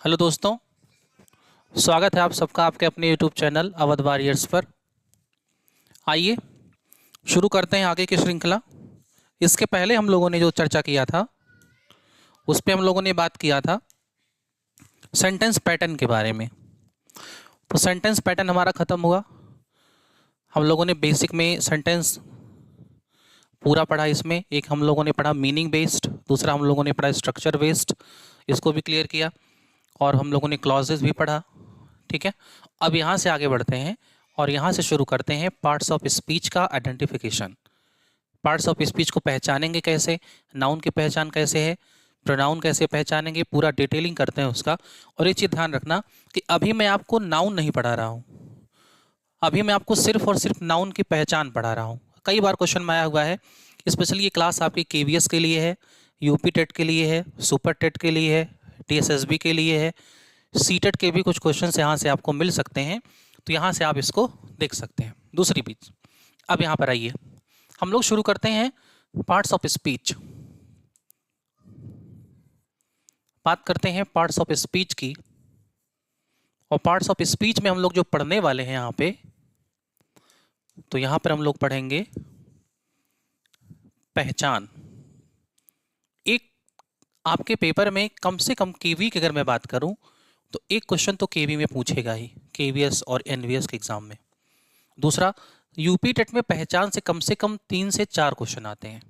Hello दोस्तों, स्वागत है आप सबका आपके अपने यूट्यूब चैनल अवध वॉरियर्स पर। आइए शुरू करते हैं आगे की श्रृंखला। इसके पहले हम लोगों ने जो चर्चा किया था उस पे हम लोगों ने बात किया था सेंटेंस पैटर्न के बारे में। तो सेंटेंस पैटर्न हमारा ख़त्म हुआ। हम लोगों ने बेसिक में सेंटेंस पूरा पढ़ा। इसमें एक हम लोगों ने पढ़ा मीनिंग बेस्ड, दूसरा हम लोगों ने पढ़ा स्ट्रक्चर बेस्ड, इसको भी क्लियर किया, और हम लोगों ने क्लॉजेस भी पढ़ा। ठीक है, अब यहाँ से आगे बढ़ते हैं और यहाँ से शुरू करते हैं पार्ट्स ऑफ स्पीच का आइडेंटिफिकेशन। पार्ट्स ऑफ स्पीच को पहचानेंगे कैसे, नाउन की पहचान कैसे है, प्रोनाउन कैसे पहचानेंगे, पूरा डिटेलिंग करते हैं उसका। और एक चीज़ ध्यान रखना कि अभी मैं आपको नाउन नहीं पढ़ा रहा हूँ, अभी मैं आपको सिर्फ और सिर्फ नाउन की पहचान पढ़ा रहा हूँ। कई बार क्वेश्चन में आया हुआ है, स्पेशली ये क्लास आपकी KVS के लिए है, यूपी टेट के लिए है, सुपर टेट के लिए है, TSSB के लिए है, सीटेट के भी कुछ क्वेश्चन यहाँ से आपको मिल सकते हैं, तो यहाँ से आप इसको देख सकते हैं। दूसरी चीज, अब यहाँ पर आइए हम लोग शुरू करते हैं पार्ट्स ऑफ स्पीच। बात करते हैं पार्ट्स ऑफ स्पीच की, और पार्ट्स ऑफ स्पीच में हम लोग जो पढ़ने वाले हैं यहाँ पे, तो यहाँ पर हम लोग पढ़ेंगे पहचान। एक आपके पेपर में कम से कम KV की अगर मैं बात करूं तो एक क्वेश्चन तो KV में पूछेगा ही, KVS और NVS के एग्जाम में। दूसरा, यूपी टेट में पहचान से कम 3 से 4 क्वेश्चन आते हैं।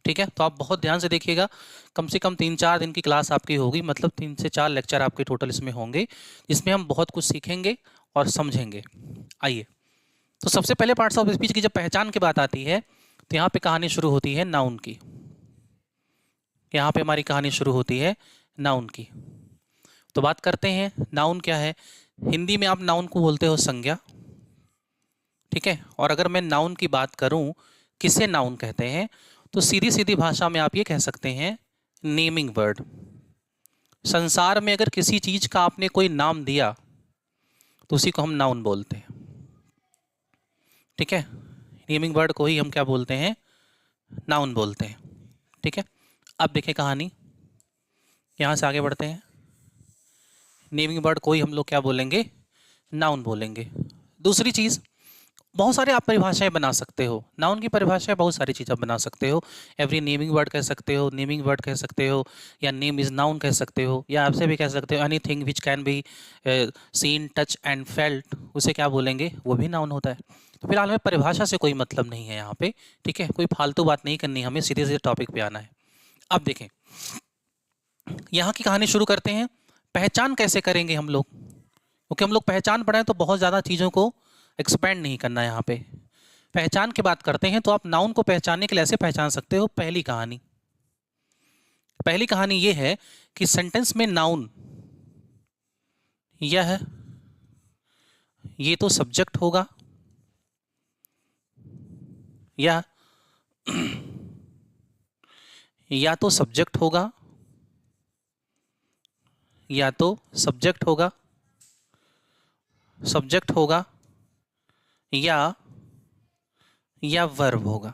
ठीक है, तो आप बहुत ध्यान से देखिएगा। कम से कम 3-4 दिन की क्लास आपकी होगी, मतलब 3 से 4 लेक्चर आपके टोटल इसमें होंगे, जिसमें हम बहुत कुछ सीखेंगे और समझेंगे। आइए, तो सबसे पहले पार्ट्स ऑफ स्पीच की जब पहचान की बात आती है तो यहाँ पे कहानी शुरू होती है नाउन की। यहाँ पे हमारी कहानी शुरू होती है नाउन की। तो बात करते हैं नाउन क्या है। हिंदी में आप नाउन को बोलते हो संज्ञा। ठीक है, और अगर मैं नाउन की बात करूं, किसे नाउन कहते हैं, तो सीधी सीधी भाषा में आप ये कह सकते हैं नेमिंग वर्ड। संसार में अगर किसी चीज का आपने कोई नाम दिया तो उसी को हम नाउन बोलते हैं। ठीक है, नेमिंग वर्ड को ही हम क्या बोलते हैं, नाउन बोलते हैं। ठीक है, अब देखें कहानी, यहाँ से आगे बढ़ते हैं। नेमिंग वर्ड को ही हम लोग क्या बोलेंगे, नाउन बोलेंगे। दूसरी चीज़, बहुत सारे आप परिभाषाएं बना सकते हो। नाउन की परिभाषाएं बहुत सारी चीज़ आप बना सकते हो। एवरी नेमिंग वर्ड कह सकते हो, नेमिंग वर्ड कह सकते हो, या नेम इज़ नाउन कह सकते हो, या आपसे भी कह सकते हो anything which can be seen touch and felt, उसे क्या बोलेंगे, वो भी नाउन होता है। तो फिलहाल हमें परिभाषा से कोई मतलब नहीं है यहाँ पे। ठीक है, कोई फालतू बात नहीं करनी, हमें सीधे सीधे टॉपिक पे आना है। अब देखें, यहाँ की कहानी शुरू करते हैं। पहचान कैसे करेंगे हम लोग, क्योंकि हम लोग पहचान पढ़े तो बहुत ज़्यादा चीज़ों को एक्सपेंड नहीं करना है यहाँ पे। पहचान की बात करते हैं तो आप नाउन को पहचानने के लिए ऐसे पहचान सकते हो। पहली कहानी ये है कि सेंटेंस में नाउन ये तो सब्जेक्ट होगा, या तो सब्जेक्ट होगा, या तो सब्जेक्ट होगा, या वर्ब होगा।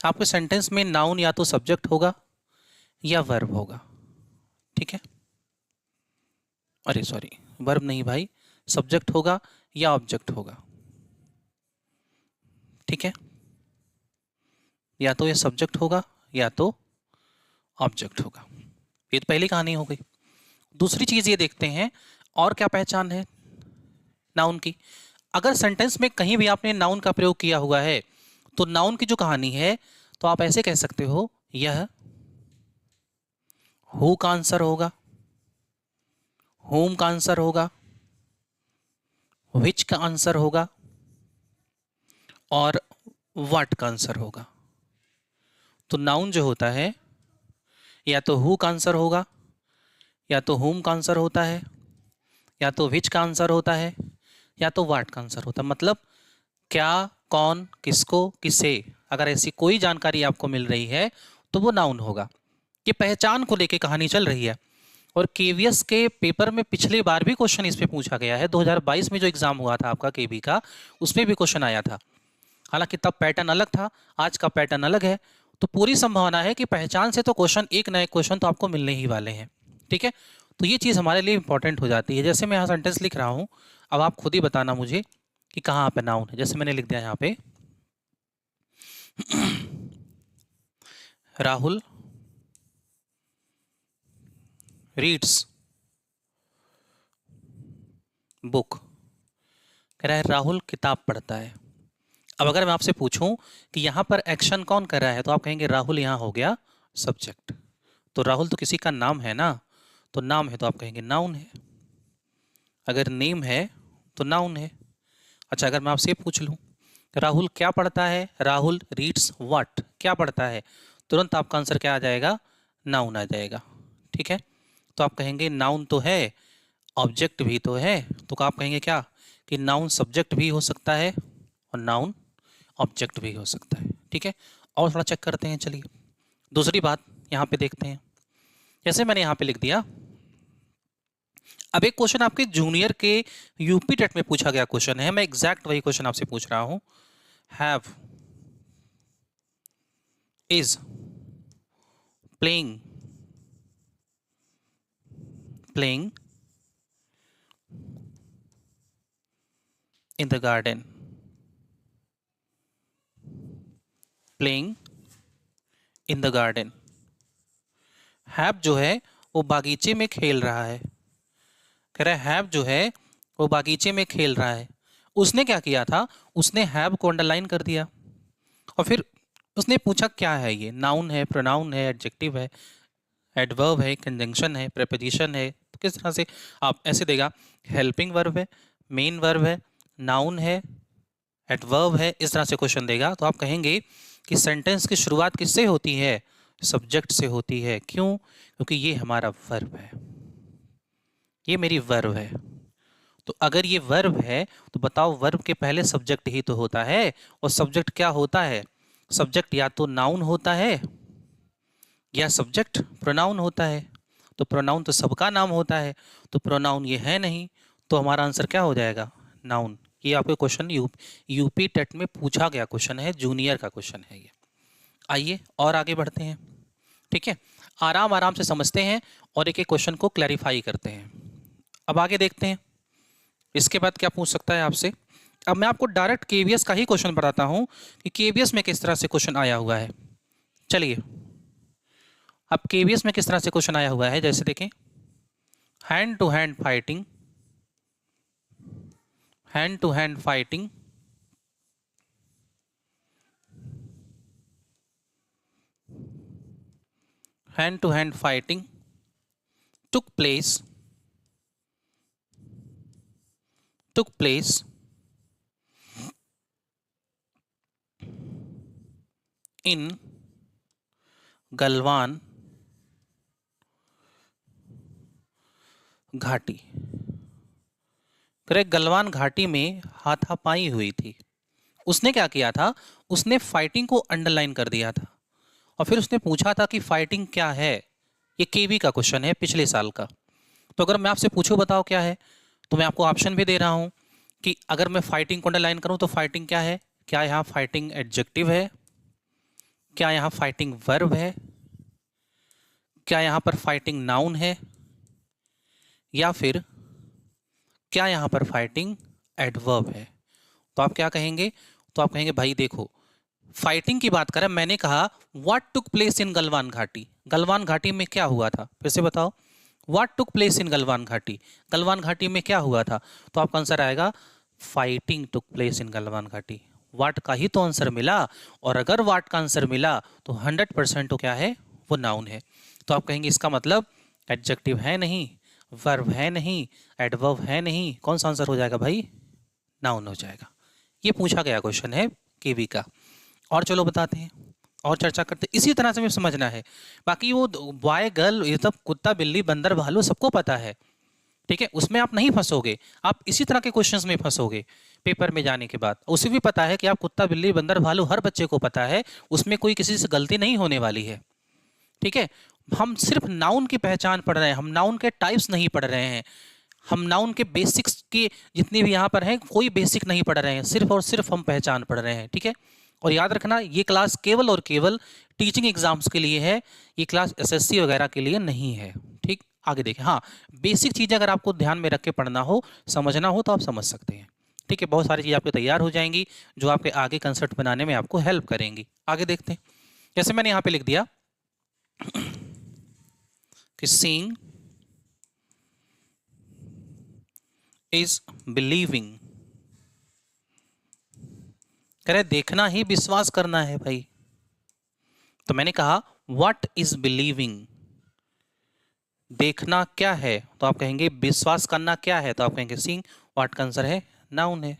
आपके सेंटेंस में नाउन या तो सब्जेक्ट होगा या वर्ब होगा। ठीक है, अरे सॉरी, वर्ब नहीं भाई, सब्जेक्ट होगा या ऑब्जेक्ट होगा। ठीक है, या तो ये सब्जेक्ट होगा या तो ऑब्जेक्ट होगा। ये तो पहली कहानी हो गई। दूसरी चीज ये देखते हैं और क्या पहचान है नाउन की। अगर सेंटेंस में कहीं भी आपने नाउन का प्रयोग किया हुआ है तो नाउन की जो कहानी है, तो आप ऐसे कह सकते हो, यह हु का आंसर होगा, होम का आंसर होगा, विच का आंसर होगा, और व्हाट का आंसर होगा। तो नाउन जो होता है, या तो हु का आंसर होगा, या तो होम का आंसर होता है, या तो विच का आंसर होता है, या तो व्हाट का आंसर होता है। मतलब क्या, कौन, किसको, किसे, अगर ऐसी कोई जानकारी आपको मिल रही है तो वो नाउन होगा। ये पहचान को लेके कहानी चल रही है। और KVS के पेपर में पिछले बार भी क्वेश्चन इस पे पूछा गया है। 2022 में जो एग्जाम हुआ था आपका KV का, उसमें भी क्वेश्चन आया था। हालांकि तब पैटर्न अलग था, आज का पैटर्न अलग है। तो पूरी संभावना है कि पहचान से तो क्वेश्चन, एक नए क्वेश्चन तो आपको मिलने ही वाले हैं। ठीक है, तो ये चीज़ हमारे लिए इंपॉर्टेंट हो जाती है। जैसे मैं यहाँ सेंटेंस लिख रहा हूँ, अब आप खुद ही बताना मुझे कि कहाँ पे नाउन है। जैसे मैंने लिख दिया यहाँ पे राहुल रीड्स बुक। कह रहा है राहुल किताब पढ़ता है। अब अगर मैं आपसे पूछूं कि यहाँ पर एक्शन कौन कर रहा है, तो आप कहेंगे राहुल यहाँ हो गया सब्जेक्ट। तो राहुल तो किसी का नाम है ना, तो नाम है तो आप कहेंगे नाउन है। अगर नेम है तो नाउन है। अच्छा, अगर मैं आपसे पूछ लूँ राहुल क्या पढ़ता है, राहुल रीड्स व्हाट, क्या पढ़ता है, तुरंत आपका आंसर क्या आ जाएगा, नाउन आ जाएगा। ठीक है, तो आप कहेंगे नाउन तो है, ऑब्जेक्ट भी तो है, तो आप कहेंगे क्या कि नाउन सब्जेक्ट भी हो सकता है और नाउन ऑब्जेक्ट भी हो सकता है। ठीक है, और थोड़ा चेक करते हैं। चलिए दूसरी बात यहाँ पे देखते हैं। जैसे मैंने यहाँ पे लिख दिया, अब एक क्वेश्चन आपके जूनियर के यूपी टेट में पूछा गया क्वेश्चन है, मैं एग्जैक्ट वही क्वेश्चन आपसे पूछ रहा हूँ। Have is playing in the garden, playing in the garden. Have जो है वो बागीचे में खेल रहा है। कह रहा है हैव जो है वो बागीचे में खेल रहा है। उसने क्या किया था, उसने हैव को अंडरलाइन कर दिया और फिर उसने पूछा क्या है ये, नाउन है, प्रोनाउन है, एडजेक्टिव है, एडवर्ब है, कंजंक्शन है, प्रीपोजिशन है। तो किस तरह से आप ऐसे देगा, हेल्पिंग वर्ब है, मेन वर्ब है, नाउन है, एडवर्ब है, इस तरह से क्वेश्चन देगा। तो आप कहेंगे कि सेंटेंस की शुरुआत किससे होती है, सब्जेक्ट से होती है। क्यों, क्योंकि ये हमारा वर्ब है, ये मेरी वर्ब है। तो अगर ये वर्ब है तो बताओ वर्ब के पहले सब्जेक्ट ही तो होता है, और सब्जेक्ट क्या होता है, सब्जेक्ट या तो नाउन होता है या सब्जेक्ट प्रोनाउन होता है। तो प्रोनाउन तो सबका नाम होता है, तो प्रोनाउन ये है नहीं, तो हमारा आंसर क्या हो जाएगा, नाउन। ये आपके क्वेश्चन यूपी टेट में पूछा गया क्वेश्चन है, जूनियर का क्वेश्चन है ये। आइए और आगे बढ़ते हैं। ठीक है, आराम आराम से समझते हैं और एक एक क्वेश्चन को क्लैरिफाई करते हैं। अब आगे देखते हैं इसके बाद क्या पूछ सकता है आपसे। अब मैं आपको डायरेक्ट केवीएस का ही क्वेश्चन बताता हूं कि केवीएस में किस तरह से क्वेश्चन आया हुआ है। चलिए, अब केवीएस में किस तरह से क्वेश्चन आया हुआ है, जैसे देखें, hand to hand fighting, hand to hand fighting hand to hand fighting took place in Galwan घाटी। करेक्ट, गलवान घाटी में हाथापाई हुई थी। उसने क्या किया था, उसने फाइटिंग को अंडरलाइन कर दिया था और फिर उसने पूछा था कि फाइटिंग क्या है। ये केवी का क्वेश्चन है पिछले साल का। तो अगर मैं आपसे पूछूं बताओ क्या है, तो मैं आपको ऑप्शन भी दे रहा हूं कि अगर मैं फाइटिंग को अंडरलाइन करूं तो फाइटिंग क्या है, क्या यहाँ फाइटिंग एडजेक्टिव है, क्या यहाँ फाइटिंग वर्ब है, क्या यहाँ पर फाइटिंग नाउन है, या फिर क्या यहाँ पर फाइटिंग एडवर्ब है। तो आप क्या कहेंगे, तो आप कहेंगे भाई देखो, फाइटिंग की बात करें, मैंने कहा what took place in Galwan घाटी, गलवान घाटी में क्या हुआ था, फिर से बताओ, what took place in Galwan घाटी, गलवान घाटी में क्या हुआ था। तो आपका आंसर आएगा fighting took place in Galwan घाटी। वाट का ही तो आंसर मिला, और अगर वाट का आंसर मिला तो 100% तो क्या है, वो नाउन है। तो आप कहेंगे इसका मतलब एडजेक्टिव है नहीं, वर्ब है नहीं, एडवर्ब है नहीं, कौन सा आंसर हो जाएगा भाई, नाउन हो जाएगा। ये पूछा गया क्वेश्चन है केवी का। और चलो बताते हैं और चर्चा करते हैं, इसी तरह से हमें समझना है। बाकी वो बॉय गर्ल ये सब कुत्ता बिल्ली बंदर भालू सबको पता है, ठीक है, उसमें आप नहीं फंसोगे, आप इसी तरह के क्वेश्चंस में फंसोगे पेपर में जाने के बाद। उसे भी पता है कि आप कुत्ता बिल्ली बंदर भालू हर बच्चे को पता है, उसमें कोई किसी से गलती नहीं होने वाली है। ठीक है, हम सिर्फ नाउन की पहचान पढ़ रहे हैं, हम नाउन के टाइप्स नहीं पढ़ रहे हैं, हम नाउन के बेसिक्स की जितनी भी यहाँ पर हैं कोई बेसिक नहीं पढ़ रहे हैं, सिर्फ और सिर्फ हम पहचान पढ़ रहे हैं। ठीक है, और याद रखना ये क्लास केवल और केवल टीचिंग एग्जाम्स के लिए है, ये क्लास एसएससी वगैरह के लिए नहीं है। ठीक, आगे देखें। हाँ, बेसिक चीज़ें अगर आपको ध्यान में रख के पढ़ना हो, समझना हो, तो आप समझ सकते हैं। ठीक है, बहुत सारी चीज़ें आपको तैयार हो जाएंगी जो आपके आगे कंसेप्ट बनाने में आपको हेल्प करेंगी। आगे देखते हैं। जैसे मैंने यहाँ पे लिख दिया कि सीइंग इज बिलीविंग, कह रहे देखना ही विश्वास करना है भाई। तो मैंने कहा व्हाट इज बिलीविंग, देखना क्या है, तो आप कहेंगे विश्वास करना क्या है, तो आप कहेंगे सीइंग। व्हाट का आंसर है नाउन है।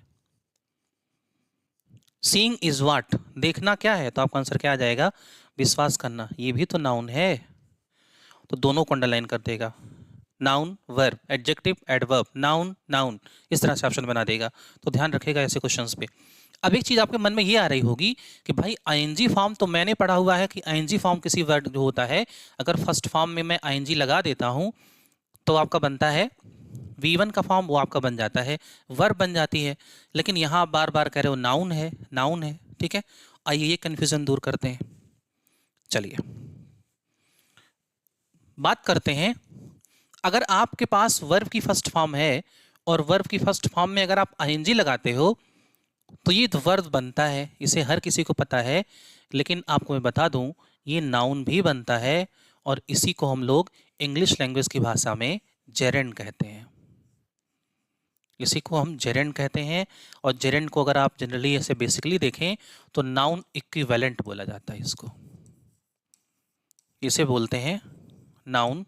सीइंग इज व्हाट, देखना क्या है, तो आपका आंसर क्या आ जाएगा, विश्वास करना। ये भी तो नाउन है, तो दोनों को अंडरलाइन कर देगा। Noun verb, adjective adverb, noun noun, इस तरह से ऑप्शन बना देगा। तो ध्यान रखेगा ऐसे क्वेश्चंस पे। अब एक चीज आपके मन में ये आ रही होगी कि भाई आईएनजी फॉर्म तो मैंने पढ़ा हुआ है कि आईएनजी फॉर्म किसी वर्ड जो होता है, अगर फर्स्ट फॉर्म में मैं आईएनजी लगा देता हूं तो आपका बनता है V1 का फॉर्म, वो आपका बन जाता है वर्ब बन जाती है। लेकिन यहाँ आप बार बार कह रहे हो नाउन है, नाउन है। ठीक है, आइए ये कन्फ्यूजन दूर करते हैं। चलिए बात करते हैं, अगर आपके पास वर्ब की फर्स्ट फॉर्म है और वर्ब की फर्स्ट फॉर्म में अगर आप आईएनजी लगाते हो तो ये तो वर्ब बनता है, इसे हर किसी को पता है। लेकिन आपको मैं बता दूं ये नाउन भी बनता है, और इसी को हम लोग इंग्लिश लैंग्वेज की भाषा में जेरेंड कहते हैं। इसी को हम जेरेंड कहते हैं। और जेरेंड को अगर आप जनरली ऐसे बेसिकली देखें तो नाउन इक्विवेलेंट बोला जाता है इसको। इसे बोलते हैं नाउन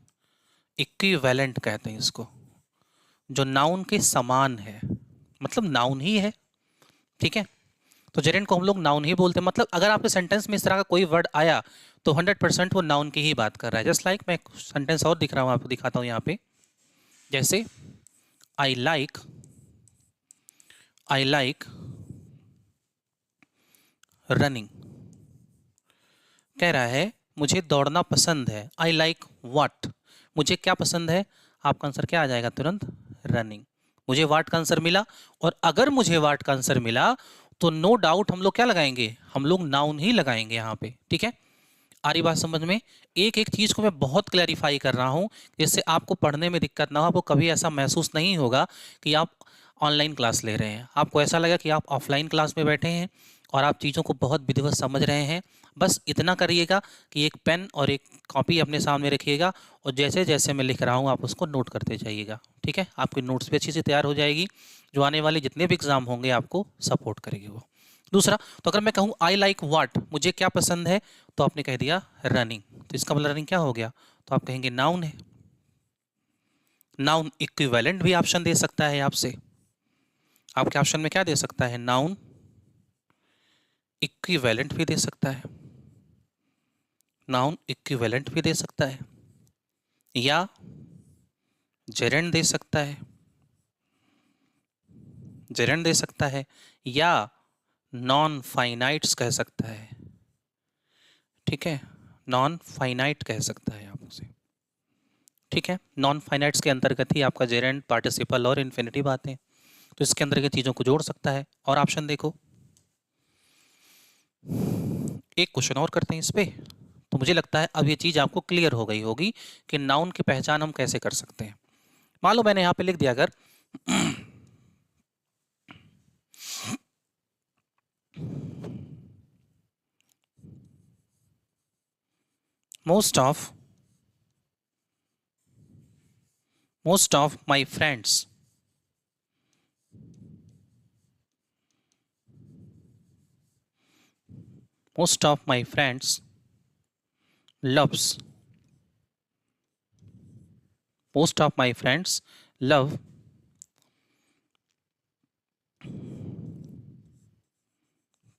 इक्विवेलेंट कहते हैं इसको, जो नाउन के समान है, मतलब नाउन ही है। ठीक है, तो जेरेंड को हम लोग नाउन ही बोलते हैं। मतलब अगर आपके सेंटेंस में इस तरह का कोई वर्ड आया तो 100% वो नाउन की ही बात कर रहा है। जस्ट लाइक मैं एक सेंटेंस और दिख रहा हूँ, आपको दिखाता हूँ यहाँ पे। जैसे आई लाइक रनिंग, कह रहा है मुझे दौड़ना पसंद है। आई लाइक व्हाट, मुझे क्या पसंद है, आपका आंसर क्या आ जाएगा तुरंत, रनिंग। मुझे व्हाट का आंसर मिला, और अगर मुझे व्हाट का आंसर मिला तो नो डाउट हम लोग क्या लगाएंगे, हम लोग नाउन ही लगाएंगे यहाँ पे। ठीक है, आ रही बात समझ में। एक एक चीज़ को मैं बहुत क्लैरिफाई कर रहा हूँ जिससे आपको पढ़ने में दिक्कत ना हो, आपको कभी ऐसा महसूस नहीं होगा कि आप ऑनलाइन क्लास ले रहे हैं, आपको ऐसा लगा कि आप ऑफलाइन क्लास में बैठे हैं और आप चीज़ों को बहुत विधिवत समझ रहे हैं। बस इतना करिएगा कि एक पेन और एक कॉपी अपने सामने रखिएगा, और जैसे जैसे मैं लिख रहा हूँ आप उसको नोट करते जाइएगा। ठीक है, आपकी नोट्स भी अच्छी से तैयार हो जाएगी, जो आने वाले जितने भी एग्जाम होंगे आपको सपोर्ट करेगी वो। दूसरा, तो अगर मैं कहूँ आई लाइक व्हाट, मुझे क्या पसंद है, तो आपने कह दिया रनिंग, तो इसका मतलब रनिंग क्या हो गया, तो आप कहेंगे नाउन है। नाउन इक्विवेलेंट भी ऑप्शन दे सकता है आपसे, आपके ऑप्शन में क्या दे सकता है, नाउन इक्विवेलेंट भी दे सकता है, नाउन इक्विवेलेंट भी दे सकता है, या जेरेंड दे सकता है, जेरेंड दे सकता है, या नॉन फाइनाइट्स कह सकता है। ठीक है, नॉन फाइनाइट कह सकता है आप उसे। ठीक है, नॉन फाइनाइट्स के अंतर्गत ही आपका जेरेंड, पार्टिसिपल और इन्फिनिटिव आते हैं, तो इसके अंदर की चीज़ों को जोड़ सकता है। और ऑप्शन देखो, एक क्वेश्चन और करते हैं इस पे, तो मुझे लगता है अब ये चीज़ आपको क्लियर हो गई होगी कि नाउन की पहचान हम कैसे कर सकते हैं। मान लो मैंने यहाँ पे लिख दिया अगर most of my friends loves most of my friends love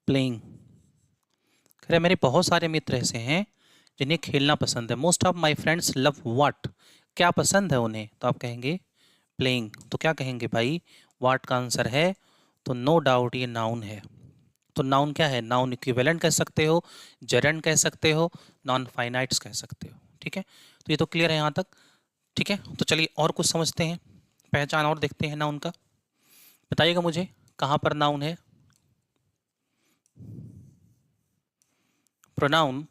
playing, कह रहे मेरे बहुत सारे मित्र ऐसे हैं जिन्हें खेलना पसंद है। Most of my friends love what, क्या पसंद है उन्हें, तो आप कहेंगे प्लेइंग। तो क्या कहेंगे भाई, व्हाट का आंसर है, तो नो डाउट ये नाउन है। तो नाउन क्या है, नाउन इक्विवेलेंट कह सकते हो, जेरेंड कह सकते हो, नॉन फाइनाइट्स कह सकते हो। ठीक है, तो ये तो क्लियर है यहाँ तक। ठीक है, तो चलिए और कुछ समझते हैं, पहचान और देखते हैं नाउन का। बताइएगा मुझे कहाँ पर नाउन है। प्रोनाउन,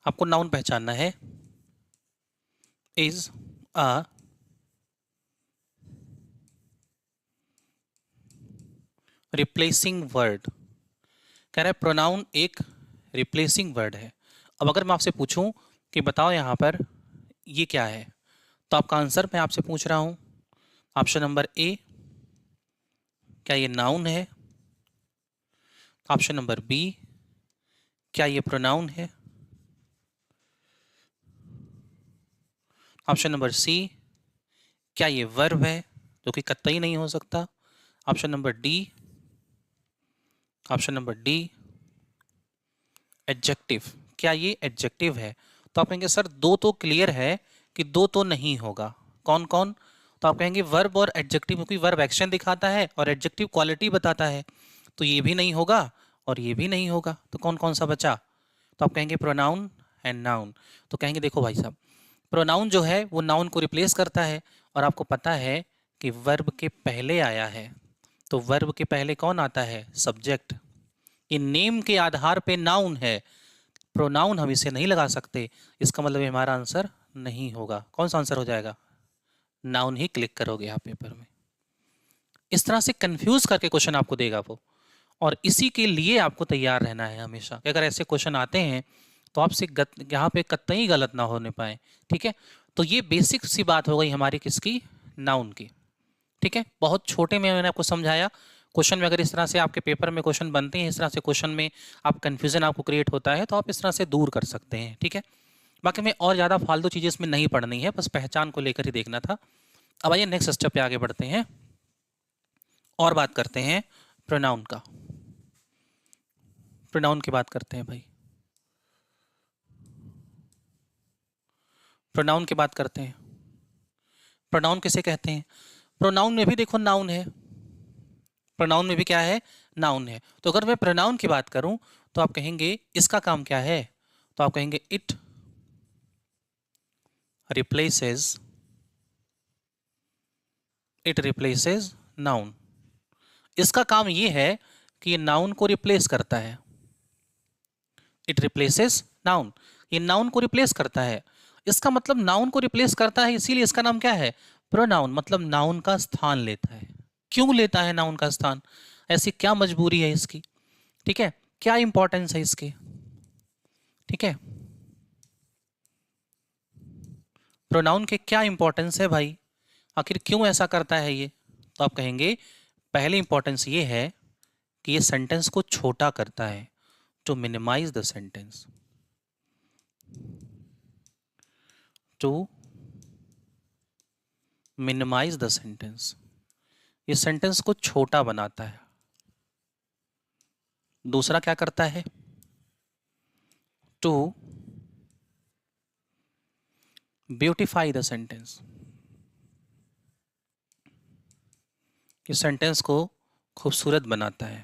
आपको नाउन पहचानना है। Is a replacing word. कह रहा है प्रोनाउन एक रिप्लेसिंग वर्ड है। अब अगर मैं आपसे पूछूं कि बताओ यहाँ पर ये क्या है, तो आपका आंसर मैं आपसे पूछ रहा हूँ। ऑप्शन नंबर ए, क्या ये नाउन है? ऑप्शन नंबर बी, क्या ये प्रोनाउन है? ऑप्शन नंबर सी, क्या ये वर्ब है, जो कि कतई नहीं हो सकता? ऑप्शन नंबर डी, एडजेक्टिव, क्या ये एडजेक्टिव है? तो आप कहेंगे सर दो तो क्लियर है कि दो तो नहीं होगा। कौन कौन? तो आप कहेंगे वर्ब और एडजेक्टिव, क्योंकि वर्ब एक्शन दिखाता है और एडजेक्टिव क्वालिटी बताता है, तो ये भी नहीं होगा और ये भी नहीं होगा। तो कौन कौन सा बचा? तो आप कहेंगे प्रोनाउन एंड नाउन। तो कहेंगे देखो भाई साहब, प्रोनाउन जो है वो नाउन को रिप्लेस करता है, और आपको पता है कि वर्ब के पहले आया है। तो वर्ब के पहले कौन आता है? सब्जेक्ट। ये नेम के आधार पे नाउन है, प्रोनाउन हम इसे नहीं लगा सकते। इसका मतलब ये हमारा आंसर नहीं होगा। कौन सा आंसर हो जाएगा? नाउन ही क्लिक करोगे आप पेपर में। इस तरह से कंफ्यूज करके क्वेश्चन आपको देगा वो, और इसी के लिए आपको तैयार रहना है हमेशा। अगर ऐसे क्वेश्चन आते हैं तो आपसे यहाँ पे कतई गलत ना होने पाए। ठीक है, तो ये बेसिक सी बात हो गई हमारी किसकी? नाउन की। ठीक है, बहुत छोटे में मैंने आपको समझाया। क्वेश्चन में अगर इस तरह से आपके पेपर में क्वेश्चन बनते हैं, इस तरह से क्वेश्चन में आप कन्फ्यूजन आपको क्रिएट होता है, तो आप इस तरह से दूर कर सकते हैं। ठीक है, बाकी में और ज़्यादा फालतू चीज़ें इसमें नहीं पढ़नी है, बस पहचान को लेकर ही देखना था। अब आइए नेक्स्ट स्टेप पे आगे बढ़ते हैं और बात करते हैं प्रोनाउन का। प्रोनाउन की बात करते हैं भाई, प्रोनाउन की बात करते हैं। प्रोनाउन किसे कहते हैं? प्रोनाउन में भी देखो नाउन है, प्रोनाउन में भी क्या है? नाउन है। तो अगर मैं प्रोनाउन की बात करूं तो आप कहेंगे इसका काम क्या है? तो आप कहेंगे इट रिप्लेसेस, नाउन। इसका काम ये है कि ये नाउन को रिप्लेस करता है। इट रिप्लेसेस नाउन, ये नाउन को रिप्लेस करता है। इसका मतलब नाउन को रिप्लेस करता है, इसीलिए इसका नाम क्या है? प्रोनाउन। मतलब नाउन का स्थान लेता है। क्यों लेता है नाउन का स्थान? ऐसी क्या मजबूरी है इसकी? ठीक है, क्या इंपॉर्टेंस है इसके? ठीक है, प्रोनाउन के क्या इंपॉर्टेंस है भाई? आखिर क्यों ऐसा करता है ये? तो आप कहेंगे पहली इंपॉर्टेंस ये है कि ये सेंटेंस को छोटा करता है, to minimise the sentence, to minimise the sentence. ये सेंटेंस को छोटा बनाता है। दूसरा क्या करता है? टू ब्यूटिफाई द सेंटेंस, इस सेंटेंस को खूबसूरत बनाता है।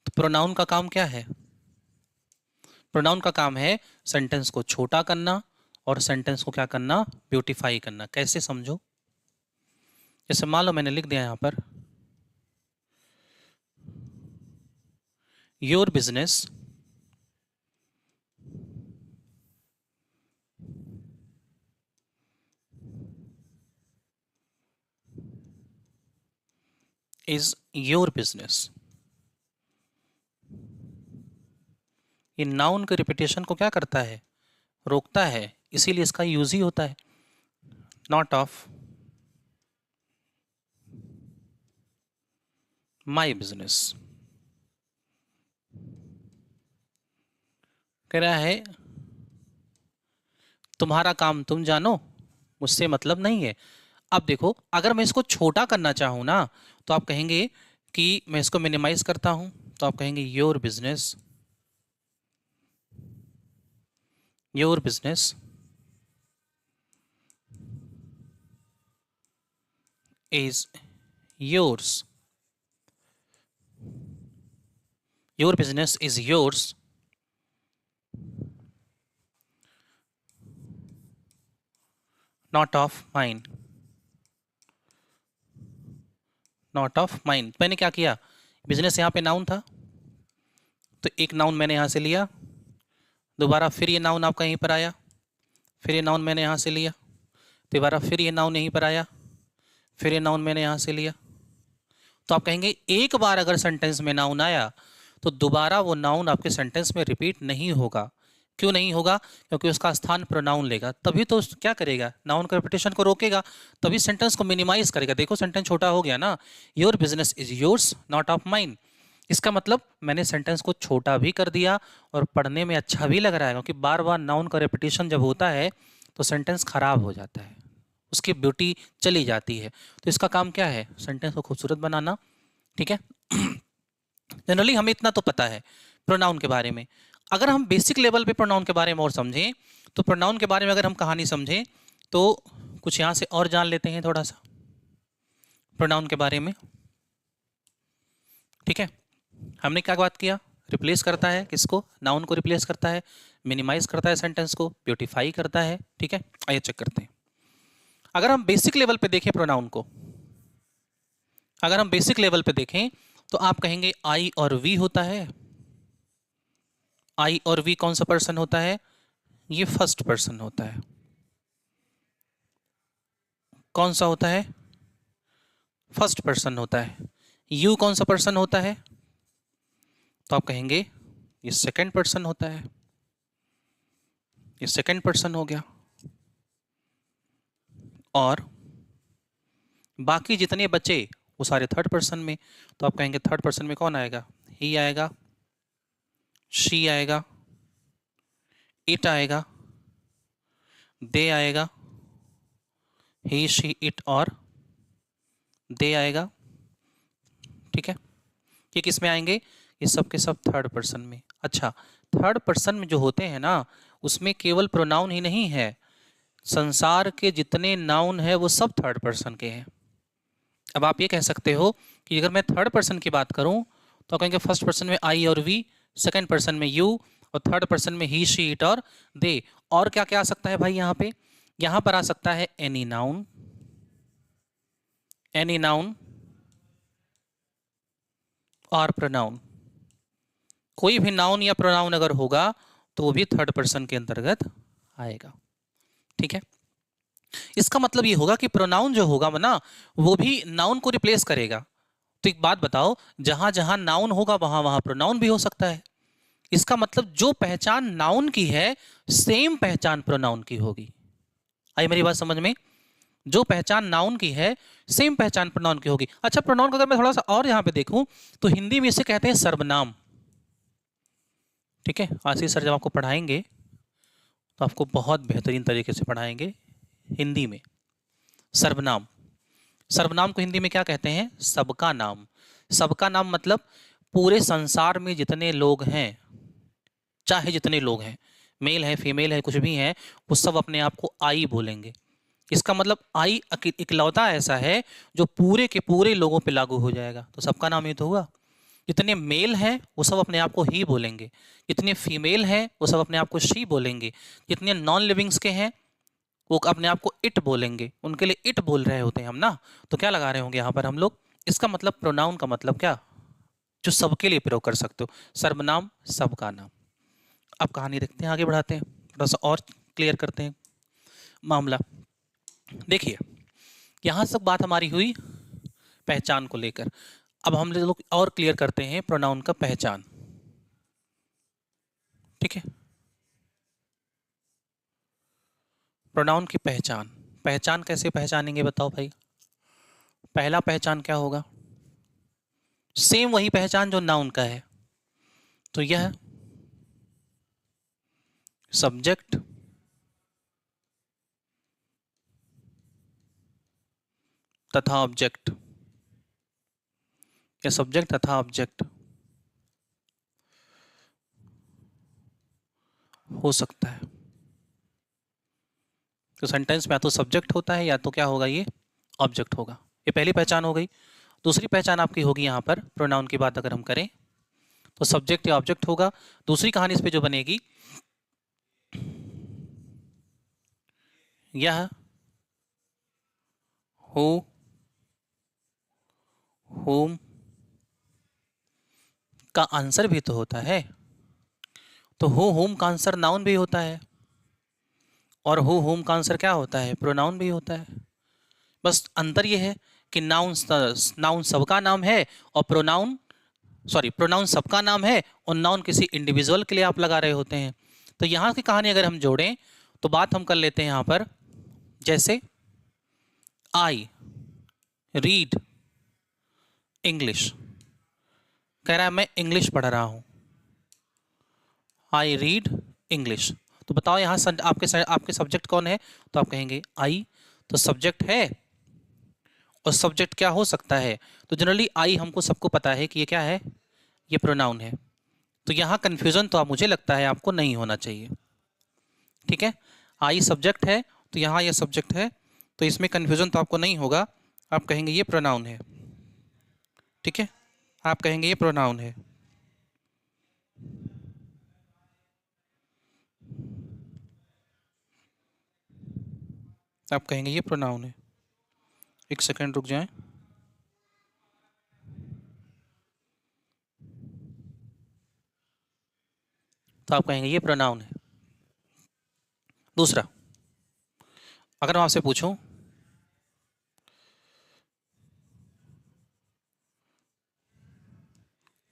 तो प्रोनाउन का काम क्या है? प्रोनाउन का काम है सेंटेंस को छोटा करना और सेंटेंस को क्या करना? ब्यूटिफाई करना। कैसे समझो? जैसे मान लो मैंने लिख दिया यहां पर, your business is your business. ये नाउन के रिपीटेशन को क्या करता है? रोकता है, इसीलिए इसका यूज ही होता है। Not of my business. कह रहा है तुम्हारा काम तुम जानो, मुझसे मतलब नहीं है। अब देखो, अगर मैं इसको छोटा करना चाहूं ना, तो आप कहेंगे कि मैं इसको मिनिमाइज करता हूं, तो आप कहेंगे your business, your business is yours, your business is yours, not of mine, not of mine. मैंने क्या किया? बिजनेस यहाँ पे नाउन था, तो एक नाउन मैंने यहाँ से लिया, दोबारा फिर ये नाउन आपका यहीं पर आया, फिर ये नाउन मैंने यहाँ से लिया, दोबारा फिर ये नाउन यहीं पर आया, फिर ये नाउन मैंने यहाँ से लिया। तो आप कहेंगे एक बार अगर सेंटेंस में नाउन आया तो दोबारा वो नाउन आपके सेंटेंस में रिपीट नहीं होगा। क्यों नहीं होगा? क्योंकि उसका स्थान प्रोनाउन लेगा, तभी तो क्या करेगा, नाउन का रिपीटेशन को रोकेगा, तभी सेंटेंस को मिनिमाइज करेगा। देखो सेंटेंस छोटा हो गया ना, your business is yours not of mine. इसका मतलब मैंने सेंटेंस को छोटा भी कर दिया और पढ़ने में अच्छा भी लग रहा है, क्योंकि बार बार नाउन का रिपीटेशन जब होता है तो सेंटेंस खराब हो जाता है, उसकी ब्यूटी चली जाती है। तो इसका काम क्या है? सेंटेंस को खूबसूरत बनाना। ठीक है, जनरली हमें इतना तो पता है प्रोनाउन के बारे में। अगर हम बेसिक लेवल पे प्रोनाउन के बारे में और समझें, तो प्रोनाउन के बारे में अगर हम कहानी समझें तो कुछ यहाँ से और जान लेते हैं थोड़ा सा प्रोनाउन के बारे में। ठीक है, हमने क्या बात किया? रिप्लेस करता है किसको? नाउन को रिप्लेस करता है, मिनिमाइज करता है सेंटेंस को, ब्यूटीफाई करता है। ठीक है, आइए चेक करते हैं। अगर हम बेसिक लेवल पे देखें प्रोनाउन को, अगर हम बेसिक लेवल पे देखें तो आप कहेंगे आई और वी होता है। आई और वी कौन सा पर्सन होता है? ये फर्स्ट पर्सन होता है। कौन सा होता है? फर्स्ट पर्सन होता है। यू कौन सा पर्सन होता है? तो आप कहेंगे ये सेकंड पर्सन होता है। ये सेकंड पर्सन हो गया। और बाकी जितने बचे वो सारे थर्ड पर्सन में। तो आप कहेंगे थर्ड पर्सन में कौन आएगा? ही आएगा, शी आएगा, इट आएगा, दे आएगा, ही शी इट और दे आएगा। ठीक है, ये किस में आएंगे? ये सब के सब थर्ड पर्सन में। अच्छा, थर्ड पर्सन में जो होते हैं ना, उसमें केवल प्रोनाउन ही नहीं है, संसार के जितने नाउन है वो सब थर्ड पर्सन के हैं। अब आप ये कह सकते हो कि अगर मैं थर्ड पर्सन की बात करूं तो कहेंगे फर्स्ट पर्सन में आई और वी, सेकंड पर्सन में यू, और थर्ड पर्सन में ही शी इट और दे। और क्या क्या आ सकता है भाई यहाँ पे? यहाँ पर आ सकता है एनी नाउन, एनी नाउन और प्रोनाउन। कोई भी नाउन या प्रोनाउन अगर होगा तो वो भी थर्ड पर्सन के अंतर्गत आएगा। ठीक है, इसका मतलब ये होगा कि प्रोनाउन जो होगा ना वो भी नाउन को रिप्लेस करेगा। तो एक बात बताओ, जहां जहां नाउन होगा वहां वहां प्रोनाउन भी हो सकता है। इसका मतलब जो पहचान नाउन की है सेम पहचान प्रोनाउन की होगी। आई मेरी बात समझ में? जो पहचान नाउन की है सेम पहचान प्रोनाउन की होगी। अच्छा, प्रोनाउन को अगर मैं थोड़ा सा और यहां पे देखूं तो हिंदी में इसे कहते हैं सर्वनाम। ठीक है, आशीष सर जब आपको पढ़ाएंगे तो आपको बहुत बेहतरीन तरीके से पढ़ाएंगे हिंदी में। सर्वनाम, सर्वनाम को हिंदी में क्या कहते हैं? सबका नाम। सबका नाम मतलब पूरे संसार में जितने लोग हैं, चाहे जितने लोग हैं, मेल है फीमेल है कुछ भी हैं, वो सब अपने आप को आई बोलेंगे। इसका मतलब आई इकलौता ऐसा है जो पूरे के पूरे लोगों पे लागू हो जाएगा। तो सबका नाम ये तो हुआ। जितने मेल हैं वो सब अपने आप को ही बोलेंगे, जितने फीमेल हैं वो सब अपने आप को शी बोलेंगे, जितने नॉन लिविंग्स के हैं वो अपने आप को इट बोलेंगे। उनके लिए इट बोल रहे होते हैं हम ना, तो क्या लगा रहे होंगे यहाँ पर हम लोग? इसका मतलब प्रोनाउन का मतलब क्या? जो सबके लिए प्रयोग कर सकते हो, सर्वनाम, सबका नाम। अब कहानी देखते हैं, आगे बढ़ाते हैं, थोड़ा सा और क्लियर करते हैं मामला। देखिए, यहाँ तक बात हमारी हुई पहचान को लेकर। अब हम लोग और क्लियर करते हैं प्रोनाउन का पहचान। ठीक है, प्रोनाउन की पहचान। पहचान कैसे पहचानेंगे बताओ भाई? पहला पहचान क्या होगा? सेम वही पहचान जो नाउन का है। तो यह सब्जेक्ट तथा ऑब्जेक्ट, या सब्जेक्ट तथा ऑब्जेक्ट हो सकता है। तो सेंटेंस में या तो सब्जेक्ट होता है या तो क्या होगा, ये ऑब्जेक्ट होगा। ये पहली पहचान हो गई। दूसरी पहचान आपकी होगी यहाँ पर प्रोनाउन की बात अगर हम करें तो सब्जेक्ट या ऑब्जेक्ट होगा। दूसरी कहानी इस पे जो बनेगी, यह हु, होम का आंसर भी तो होता है। तो हु होम का आंसर नाउन भी होता है। और हु हुम का आंसर क्या होता है? प्रोनाउन भी होता है। बस अंतर ये है कि नाउन सबका नाम है और प्रोनाउन सबका नाम है और नाउन किसी इंडिविजुअल के लिए आप लगा रहे होते हैं। तो यहाँ की कहानी अगर हम जोड़ें तो बात हम कर लेते हैं यहाँ पर, जैसे आई रीड इंग्लिश, कह रहा है मैं इंग्लिश पढ़ रहा हूँ। आई रीड इंग्लिश, तो बताओ यहाँ आपके सब्जेक्ट कौन है? तो आप कहेंगे आई, तो सब्जेक्ट है और सब्जेक्ट क्या हो सकता है? तो जनरली आई हमको सबको पता है कि ये क्या है, ये प्रोनाउन है। तो यहाँ कन्फ्यूजन तो आप मुझे लगता है आपको नहीं होना चाहिए। ठीक है, आई सब्जेक्ट है तो यहाँ ये सब्जेक्ट है, तो इसमें कन्फ्यूजन तो आपको नहीं होगा। आप कहेंगे ये प्रोनाउन है। ठीक है, आप कहेंगे ये प्रोनाउन है। आप कहेंगे ये प्रोनाउन है। एक सेकंड रुक जाएं। तो आप कहेंगे ये प्रोनाउन है। दूसरा, अगर मैं आपसे पूछूं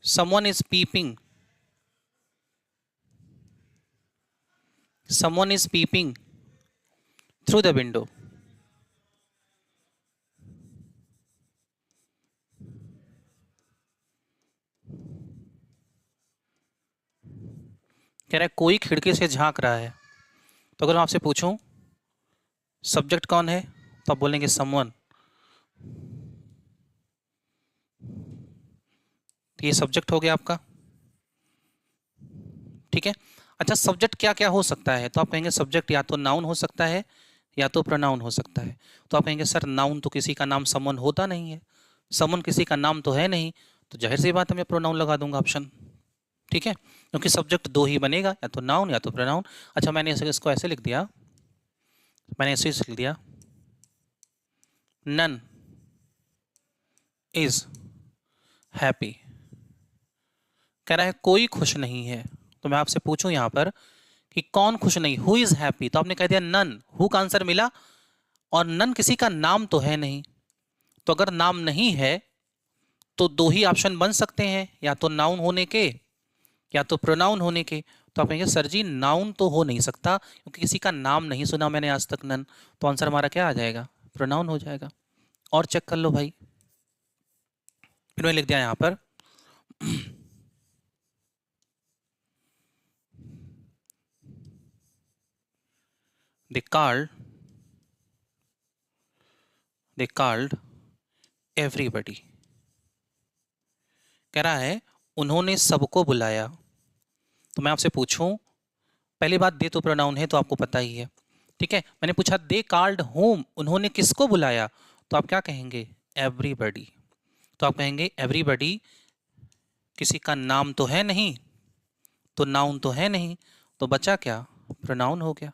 someone is peeping, someone is peeping through the window, कह रहा है कोई खिड़की से झांक रहा है। तो अगर मैं आपसे पूछूं सब्जेक्ट कौन है, तो आप बोलेंगे समवन। तो ये सब्जेक्ट हो गया आपका। ठीक है, अच्छा सब्जेक्ट क्या क्या हो सकता है? तो आप कहेंगे सब्जेक्ट या तो नाउन हो सकता है या तो प्रोनाउन हो सकता है। तो आप कहेंगे सर नाउन तो किसी का नाम समवन होता नहीं है, समवन किसी का नाम तो है नहीं, तो जाहिर सी बात है मैं प्रोनाउन लगा दूंगा ऑप्शन। ठीक है, क्योंकि सब्जेक्ट दो ही बनेगा, या तो नाउन या तो प्रोनाउन। अच्छा मैंने इसको ऐसे लिख दिया, मैंने ऐसे लिख दिया नन इज हैप्पी, कह रहा है कोई खुश नहीं है। तो मैं आपसे पूछूं यहाँ पर कि कौन खुश नहीं, हु इज हैप्पी? तो आपने कह दिया नन, हु का आंसर मिला और नन किसी का नाम तो है नहीं। तो अगर नाम नहीं है तो दो ही ऑप्शन बन सकते हैं, या तो नाउन होने के या तो प्रोनाउन होने के। तो आप कहेंगे सर जी नाउन तो हो नहीं सकता क्योंकि किसी का नाम नहीं सुना मैंने आज तक नन, तो आंसर हमारा क्या आ जाएगा? प्रोनाउन हो जाएगा। और चेक कर लो भाई, फिर मैं लिख दिया यहां पर they called everybody, कह रहा है उन्होंने सबको बुलाया। तो मैं आपसे पूछूं, पहली बात दे तो प्रोनाउन है तो आपको पता ही है। ठीक है, मैंने पूछा दे कॉल्ड होम, उन्होंने किसको बुलाया? तो आप क्या कहेंगे? एवरीबडी। तो आप कहेंगे एवरीबडी किसी का नाम तो है नहीं, तो नाउन तो है नहीं, तो बचा क्या? प्रोनाउन हो गया।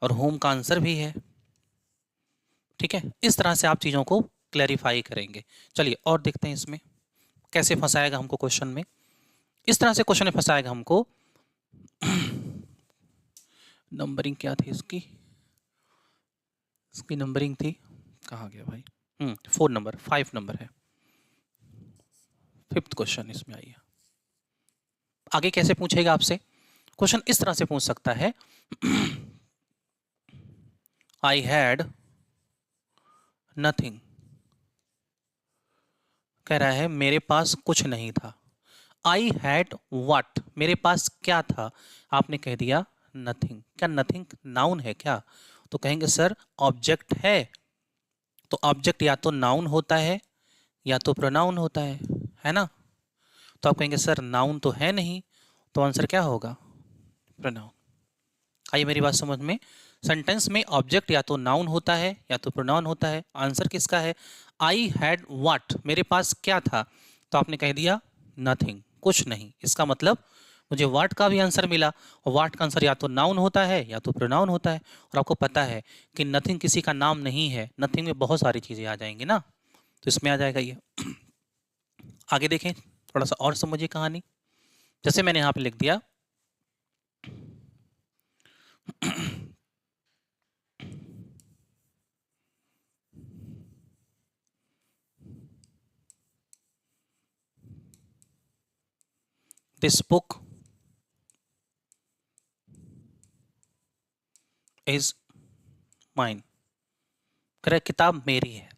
और होम का आंसर भी है। ठीक है, इस तरह से आप चीज़ों को क्लैरिफाई करेंगे। चलिए और देखते हैं इसमें कैसे फंसाएगा हमको क्वेश्चन में। इस तरह से क्वेश्चन में फंसाएगा हमको नंबरिंग क्या थी इसकी? इसकी नंबरिंग थी, कहाँ गया भाई? 4 नंबर, 5 नंबर है, 5th क्वेश्चन इसमें आई है। आगे कैसे पूछेगा आपसे क्वेश्चन? इस तरह से पूछ सकता है आई हैड नथिंग, कह रहा है मेरे पास कुछ नहीं था। आई हैड व्हाट, मेरे पास क्या था? आपने कह दिया नथिंग। क्या नथिंग नाउन है क्या? तो कहेंगे सर ऑब्जेक्ट है, तो ऑब्जेक्ट या तो नाउन होता है या तो प्रोनाउन होता है ना? तो आप कहेंगे सर नाउन तो है नहीं, तो आंसर क्या होगा? प्रोनाउन। आइए मेरी बात समझ में, सेंटेंस में ऑब्जेक्ट या तो नाउन होता है या तो प्रोनाउन होता है। आंसर किसका है? आई हैड व्हाट, मेरे पास क्या था? तो आपने कह दिया नथिंग, कुछ नहीं। इसका मतलब मुझे व्हाट का भी आंसर मिला, और व्हाट का आंसर या तो नाउन होता है या तो प्रोनाउन होता है। और आपको पता है कि नथिंग किसी का नाम नहीं है, नथिंग में बहुत सारी चीज़ें आ जाएंगी ना, तो इसमें आ जाएगा ये। आगे देखें, थोड़ा सा और समझिए कहानी। जैसे मैंने यहाँ पे लिख दिया this book is mine. Correct, किताब मेरी है।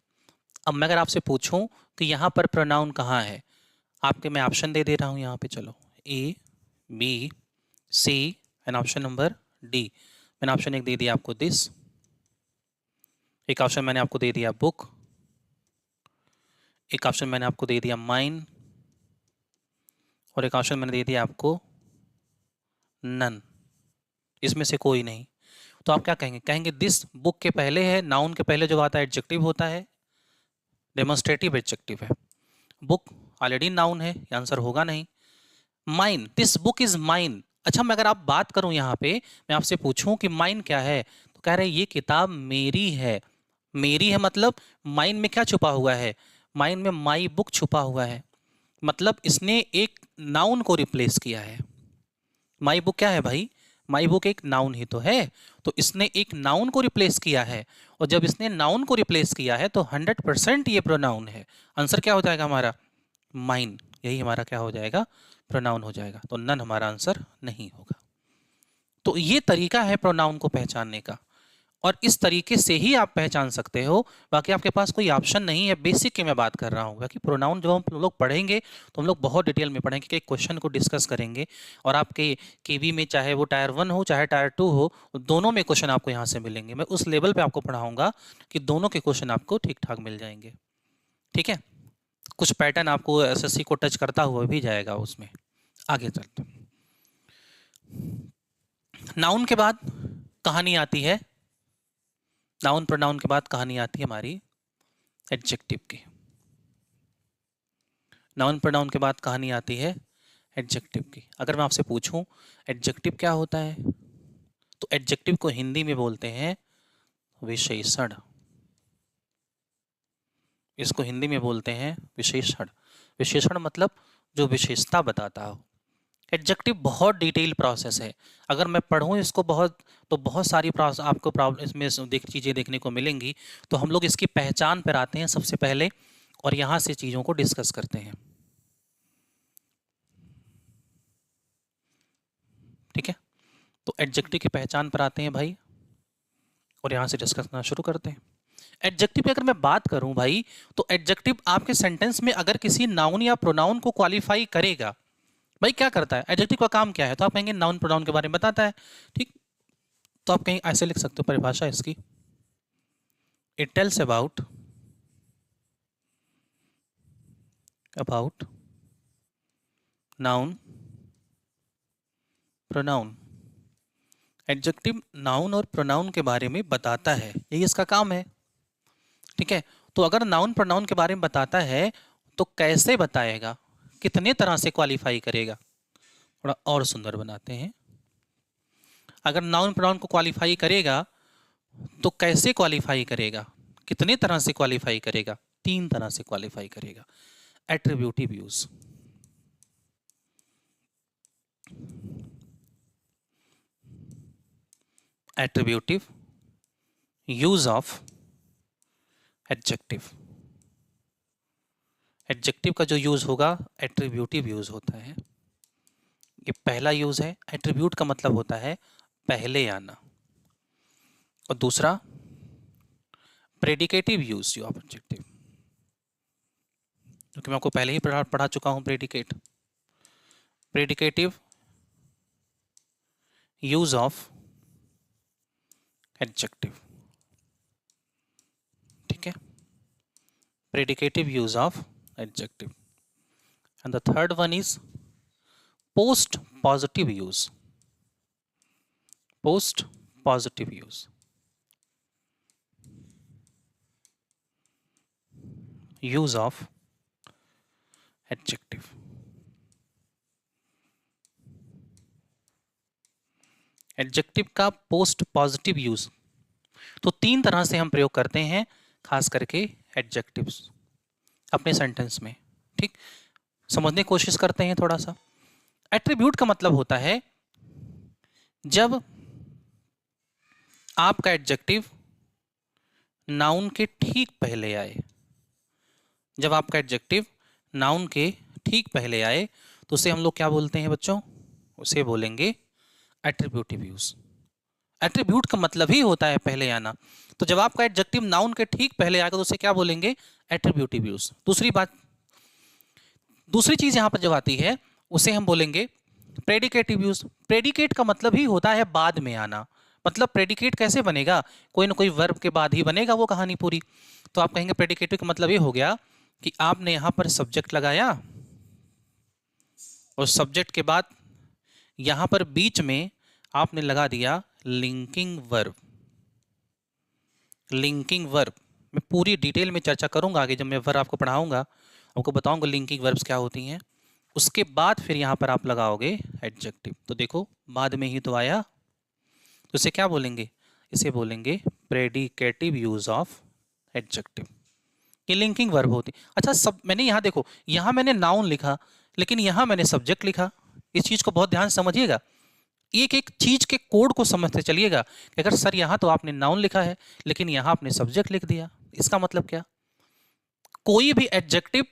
अब मैं अगर आपसे पूछूं कि यहाँ पर प्रोनाउन कहाँ है, आपके मैं ऑप्शन दे रहा हूँ यहाँ पे, चलो A, B, C and option number D. मैंने ऑप्शन एक दे दिया आपको दिस, एक ऑप्शन मैंने आपको दे दिया बुक, एक ऑप्शन मैंने आपको दे दिया माइन, और एक ऑप्शन मैंने दे दिया आपको नन। इसमें से कोई नहीं। तो आप क्या कहेंगे? कहेंगे दिस बुक के पहले है, नाउन के पहले जो आता है एडजेक्टिव होता है, डेमोन्स्ट्रेटिव एडजेक्टिव है। बुक ऑलरेडी नाउन है, ये आंसर होगा नहीं। Mine, this book is mine. अच्छा, मैं अगर आप बात करूं यहाँ पे, मैं आपसे पूछूं कि माइन क्या है, तो कह रहे हैं ये किताब मेरी है। मेरी है मतलब माइन में क्या छुपा हुआ है? माइन में माई बुक छुपा हुआ है। मतलब इसने एक नाउन को रिप्लेस किया है। माई बुक क्या है भाई? माई बुक एक नाउन ही तो है। तो इसने एक नाउन को रिप्लेस किया है, और जब इसने नाउन को रिप्लेस किया है तो 100% ये प्रोनाउन है। आंसर क्या हो जाएगा हमारा? माइन। यही हमारा क्या हो जाएगा? प्रोनाउन हो जाएगा। तो नन हमारा आंसर नहीं होगा। तो ये तरीका है प्रोनाउन को पहचानने का, और इस तरीके से ही आप पहचान सकते हो। बाकी आपके पास कोई ऑप्शन नहीं है, बेसिक की मैं बात कर रहा हूँ। बाकी प्रोनाउन जब हम लोग पढ़ेंगे तो हम लोग बहुत डिटेल में पढ़ेंगे, कि क्वेश्चन को डिस्कस करेंगे। और आपके केवी में चाहे वो टायर 1 हो चाहे टायर 2 हो, दोनों में क्वेश्चन आपको यहाँ से मिलेंगे। मैं उस लेवल पर आपको पढ़ाऊँगा कि दोनों के क्वेश्चन आपको ठीक ठाक मिल जाएंगे। ठीक है, कुछ पैटर्न आपको एसएससी को टच करता हुआ भी जाएगा उसमें। आगे चलते हैं। नाउन के बाद कहानी आती है, नाउन प्रोनाउन के बाद कहानी आती है हमारी एडजेक्टिव की। नाउन प्रोनाउन के बाद कहानी आती है एडजेक्टिव की। अगर मैं आपसे पूछूं एडजेक्टिव क्या होता है, तो एडजेक्टिव को हिंदी में बोलते हैं विशेषण। इसको हिंदी में बोलते हैं विशेषण। विशेषण मतलब जो विशेषता बताता हो। एडजेक्टिव बहुत डिटेल प्रोसेस है। अगर मैं पढ़ूँ इसको बहुत, तो बहुत सारी आपको प्रॉब्लम इसमें चीज़ें देखने को मिलेंगी। तो हम लोग इसकी पहचान पर आते हैं सबसे पहले, और यहाँ से चीज़ों को डिस्कस करते हैं। ठीक है, तो एडजेक्टिव की पहचान पर आते हैं भाई, और यहाँ से डिस्कस करना शुरू करते हैं। एडजेक्टिव की अगर मैं बात करूं भाई, तो एडजेक्टिव आपके सेंटेंस में अगर किसी नाउन या प्रोनाउन को क्वालिफाई करेगा, भाई क्या करता है एडजेक्टिव का काम क्या है, तो आप कहेंगे नाउन प्रोनाउन के बारे में बताता है। ठीक, तो आप कहीं ऐसे लिख सकते हो परिभाषा इसकी, it tells about noun pronoun. Adjective noun और प्रोनाउन के बारे में बताता है, यही इसका काम है। ठीक है, तो अगर नाउन प्रोनाउन के बारे में बताता है तो कैसे बताएगा, कितने तरह से क्वालिफाई करेगा, थोड़ा और सुंदर बनाते हैं। अगर नाउन प्रोनाउन को क्वालिफाई करेगा तो कैसे क्वालिफाई करेगा, कितने तरह से क्वालिफाई करेगा? 3 तरह से क्वालिफाई करेगा। Attributive use, attributive use of adjective. Adjective का जो यूज होगा एट्रीब्यूटिव यूज होता है। ये पहला यूज है। एट्रीब्यूट का मतलब होता है पहले आना, और दूसरा प्रेडिकेटिव यूज ऑफ एडजेक्टिव, क्योंकि मैं आपको पहले ही पढ़ा चुका हूं predicate. Predicative use of adjective. ठीक है, predicative use of adjective. And the third one is post positive use. Post positive use, use of adjective. Adjective का पोस्ट पॉजिटिव यूज, तो 3 तरह से हम प्रयोग करते हैं, खास करके एडजेक्टिव्स अपने सेंटेंस में। ठीक, समझने की कोशिश करते हैं थोड़ा सा। एट्रीब्यूट का मतलब होता है जब आपका एडजेक्टिव नाउन के ठीक पहले आए। जब आपका एडजेक्टिव नाउन के ठीक पहले आए तो उसे हम लोग क्या बोलते हैं बच्चों? उसे बोलेंगे एट्रीब्यूटिव यूज। एट्रीब्यूट का मतलब ही होता है पहले आना। तो जब आपका एडजेक्टिव नाउन के ठीक पहले आएगा तो उसे क्या बोलेंगे? Attributive use. दूसरी चीज यहां पर जब आती है उसे हम बोलेंगे प्रेडिकेटिव यूज। प्रेडिकेट का मतलब ही होता है बाद में आना। मतलब प्रेडिकेट कैसे बनेगा? कोई ना कोई वर्ब के बाद ही बनेगा वो कहानी पूरी। तो आप कहेंगे प्रेडिकेटिव का मतलब ये हो गया कि आपने यहां पर सब्जेक्ट लगाया और सब्जेक्ट के बाद यहां पर बीच में आपने लगा दिया लिंकिंग वर्ब। लिंकिंग वर्ब मैं पूरी डिटेल में चर्चा करूंगा आगे, जब मैं वर्ब आपको पढ़ाऊंगा आपको बताऊंगा लिंकिंग वर्ब्स क्या होती हैं। उसके बाद फिर यहां पर आप लगाओगे एडजेक्टिव। तो देखो बाद में ही तो आया, तो इसे क्या बोलेंगे? इसे बोलेंगे प्रेडिकेटिव यूज ऑफ एडजेक्टिव। ये लिंकिंग वर्ब होती। अच्छा सब मैंने यहाँ देखो, यहाँ मैंने नाउन लिखा लेकिन यहाँ मैंने सब्जेक्ट लिखा। इस चीज को बहुत ध्यान से समझिएगा, एक एक चीज के कोड को समझते चलिएगा कि अगर सर यहाँ तो आपने नाउन लिखा है लेकिन यहाँ आपने सब्जेक्ट लिख दिया, इसका मतलब क्या? कोई भी एडजेक्टिव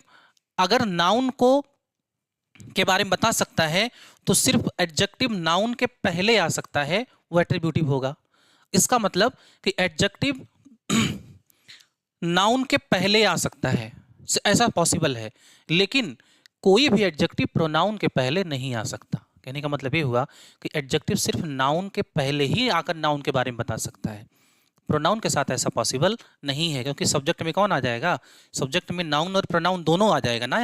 अगर नाउन को के बारे में बता सकता है तो सिर्फ एडजेक्टिव नाउन के पहले आ सकता है, वो एट्रीब्यूटिव होगा। इसका मतलब कि एडजेक्टिव नाउन के पहले आ सकता है, ऐसा पॉसिबल है, लेकिन कोई भी एडजेक्टिव प्रोनाउन के पहले नहीं आ सकता। कहने का मतलब ये हुआ कि एडजेक्टिव सिर्फ नाउन के पहले ही आकर नाउन के बारे में बता सकता है, प्रोनाउन के साथ ऐसा पॉसिबल नहीं है। क्योंकि सब्जेक्ट में कौन आ जाएगा? सब्जेक्ट में नाउन और प्रोनाउन दोनों आ जाएगा ना।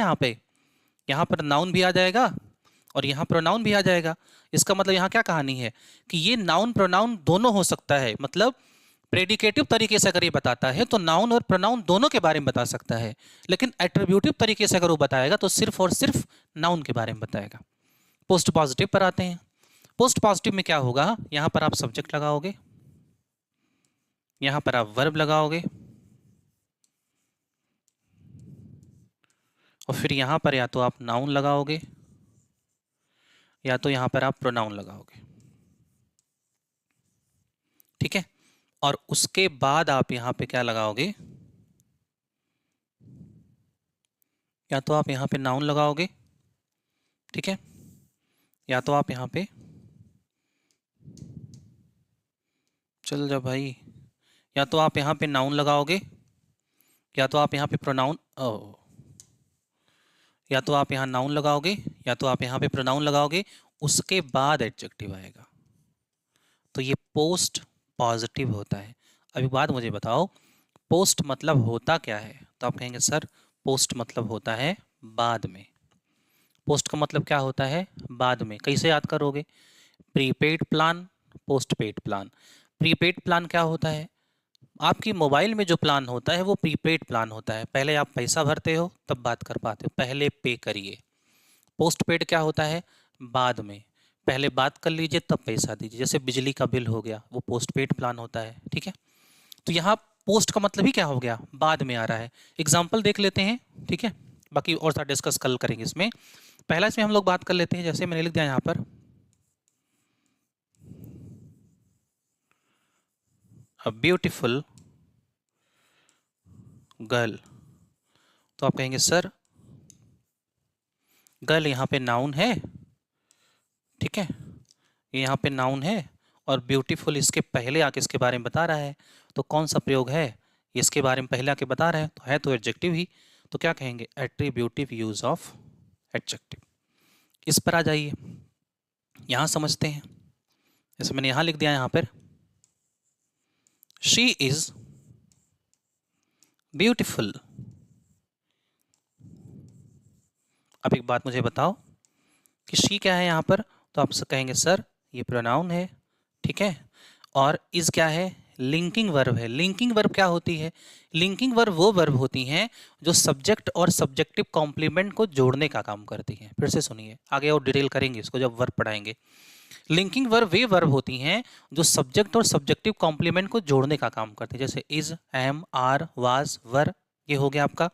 यहाँ पर नाउन भी आ जाएगा और यहाँ प्रोनाउन भी आ जाएगा। इसका मतलब यहाँ क्या कहानी है कि ये नाउन प्रोनाउन दोनों हो सकता है। मतलब प्रेडिकेटिव तरीके से अगर ये बताता है तो नाउन और प्रोनाउन दोनों के बारे में बता सकता है, लेकिन एट्रीब्यूटिव तरीके से अगर वो बताएगा तो सिर्फ और सिर्फ नाउन के बारे में बताएगा। पोस्ट पॉजिटिव पर आते हैं। पोस्ट पॉजिटिव में क्या होगा? यहां पर आप सब्जेक्ट लगाओगे, यहां पर आप वर्ब लगाओगे और फिर यहां पर या तो आप नाउन लगाओगे या तो यहां पर आप प्रोनाउन लगाओगे। ठीक है, और उसके बाद आप यहां पे क्या लगाओगे? या तो आप यहां पे नाउन लगाओगे, ठीक है, या तो आप यहां पे चल जा भाई, या तो आप यहां पे नाउन लगाओगे या तो आप यहां पे प्रोनाउन या तो आप यहां नाउन लगाओगे या तो आप यहां पे प्रोनाउन लगाओगे, उसके बाद एडजेक्टिव आएगा। तो ये पोस्ट पॉजिटिव होता है। अभी बात मुझे बताओ पोस्ट मतलब होता क्या है? तो आप कहेंगे सर पोस्ट मतलब होता है बाद में। पोस्ट का मतलब क्या होता है? बाद में। कैसे याद करोगे? Prepaid plan, postpaid plan. Prepaid plan क्या होता है? आपकी मोबाइल में जो प्लान होता है वो प्रीपेड प्लान होता है, पहले आप पैसा भरते हो तब बात कर पाते हो, पहले पे करिए। पोस्टपेड क्या होता है? बाद में, पहले बात कर लीजिए तब पैसा दीजिए। जैसे बिजली का बिल हो गया, वो पोस्टपेड प्लान होता है। ठीक है, तो यहाँ पोस्ट का मतलब ही क्या हो गया? बाद में आ रहा है। एग्जाम्पल देख लेते हैं, ठीक है, बाकी और सारा डिस्कस कल करेंगे। इसमें पहला इसमें हम लोग बात कर लेते हैं, जैसे मैंने लिख दिया यहाँ पर अ ब्यूटीफुल गर्ल। तो आप कहेंगे सर गर्ल यहाँ पे नाउन है, ठीक है, ये यहाँ पे नाउन है और ब्यूटीफुल इसके पहले आके इसके बारे में बता रहा है, तो कौन सा प्रयोग है? इसके बारे में पहले आके बता रहा है, तो है तो एडजेक्टिव ही। तो क्या कहेंगे? Attributive use of adjective. इस पर आ जाइए, यहाँ समझते हैं। जैसे मैंने यहाँ लिख दिया यहाँ पर शी इज ब्यूटीफुल। अब एक बात मुझे बताओ कि शी क्या है यहाँ पर? तो आप कहेंगे सर ये प्रोनाउन है, ठीक है, और इज क्या है? लिंकिंग वर्ब है। लिंकिंग वर्ब क्या होती है? लिंकिंग वर्ब वो वर्ब होती हैं जो सब्जेक्ट और सब्जेक्टिव कॉम्प्लीमेंट को जोड़ने का काम करती हैं। फिर से सुनिए, आगे और डिटेल करेंगे इसको जब वर्ब पढ़ाएंगे। लिंकिंग वर्ब वे वर्ब होती हैं जो सब्जेक्ट और सब्जेक्टिव कॉम्प्लीमेंट को जोड़ने का काम करती है। जैसे इज, एम, आर, वाज, वर, ये हो गया आपका।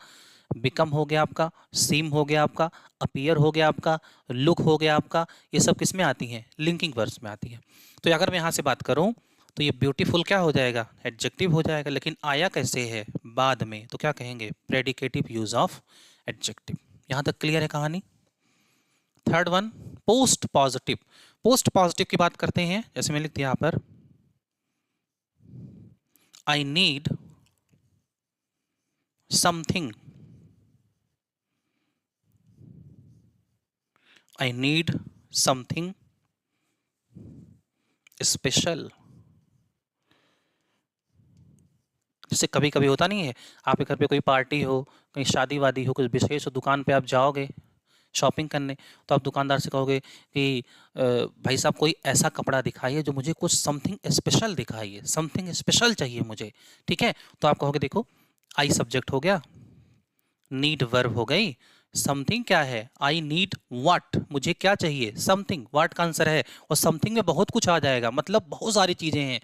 बिकम हो गया आपका, सीम हो गया आपका, अपीयर हो गया आपका, लुक हो गया आपका। ये सब किस में आती हैं? लिंकिंग वर्ब्स में आती है। तो अगर मैं यहाँ से बात करूँ तो ये ब्यूटीफुल क्या हो जाएगा? एडजेक्टिव हो जाएगा। लेकिन आया कैसे है? बाद में। तो क्या कहेंगे? Predicative use of adjective. यहाँ तक क्लियर है कहानी? Third one post positive. Post positive की बात करते हैं, जैसे मैं लिख दिया यहाँ पर, I need something, I need something special. जैसे कभी कभी होता नहीं है, आपके घर पे कोई पार्टी हो, कहीं शादी वादी हो, कुछ विशेष हो, दुकान पे आप जाओगे शॉपिंग करने, तो आप दुकानदार से कहोगे कि भाई साहब कोई ऐसा कपड़ा दिखाइए जो मुझे कुछ समथिंग स्पेशल दिखाइए, समथिंग स्पेशल चाहिए मुझे, ठीक है। तो आप कहोगे देखो, आई सब्जेक्ट हो गया, नीड वर्ब हो गई, समथिंग क्या है, आई नीड व्हाट, मुझे क्या चाहिए, समथिंग, व्हाट का आंसर है, और समथिंग में बहुत कुछ आ जाएगा, मतलब बहुत सारी चीजें हैं,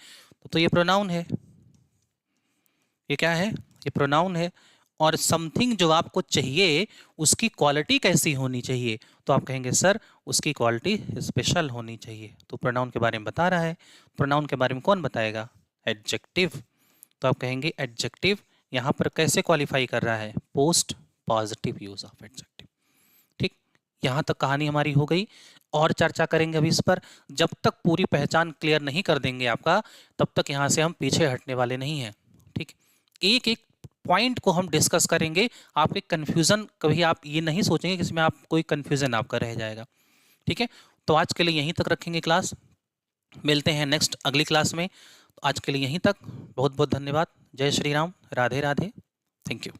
तो ये प्रोनाउन है, ये क्या है, ये प्रोनाउन है। और समथिंग जो आपको चाहिए उसकी क्वालिटी कैसी होनी चाहिए, तो आप कहेंगे सर उसकी क्वालिटी स्पेशल होनी चाहिए। तो प्रोनाउन के बारे में बता रहा है, प्रोनाउन के बारे में कौन बताएगा, एडजेक्टिव। तो आप कहेंगे एडजेक्टिव यहाँ पर कैसे क्वालिफाई कर रहा है, post positive use of adjective. ठीक, यहाँ तक कहानी हमारी हो गई, और चर्चा करेंगे अभी इस पर। जब तक पूरी पहचान क्लियर नहीं कर देंगे आपका, तब तक यहाँ से हम पीछे हटने वाले नहीं हैं। ठीक, एक एक पॉइंट को हम डिस्कस करेंगे, आपके कंफ्यूजन कभी आप ये नहीं सोचेंगे कि इसमें आप कोई कंफ्यूजन आपका रह जाएगा। ठीक है, तो आज के लिए यहीं तक रखेंगे क्लास, मिलते हैं नेक्स्ट अगली क्लास में। तो आज के लिए यहीं तक, बहुत बहुत धन्यवाद। जय श्री राम, राधे राधे, थैंक यू।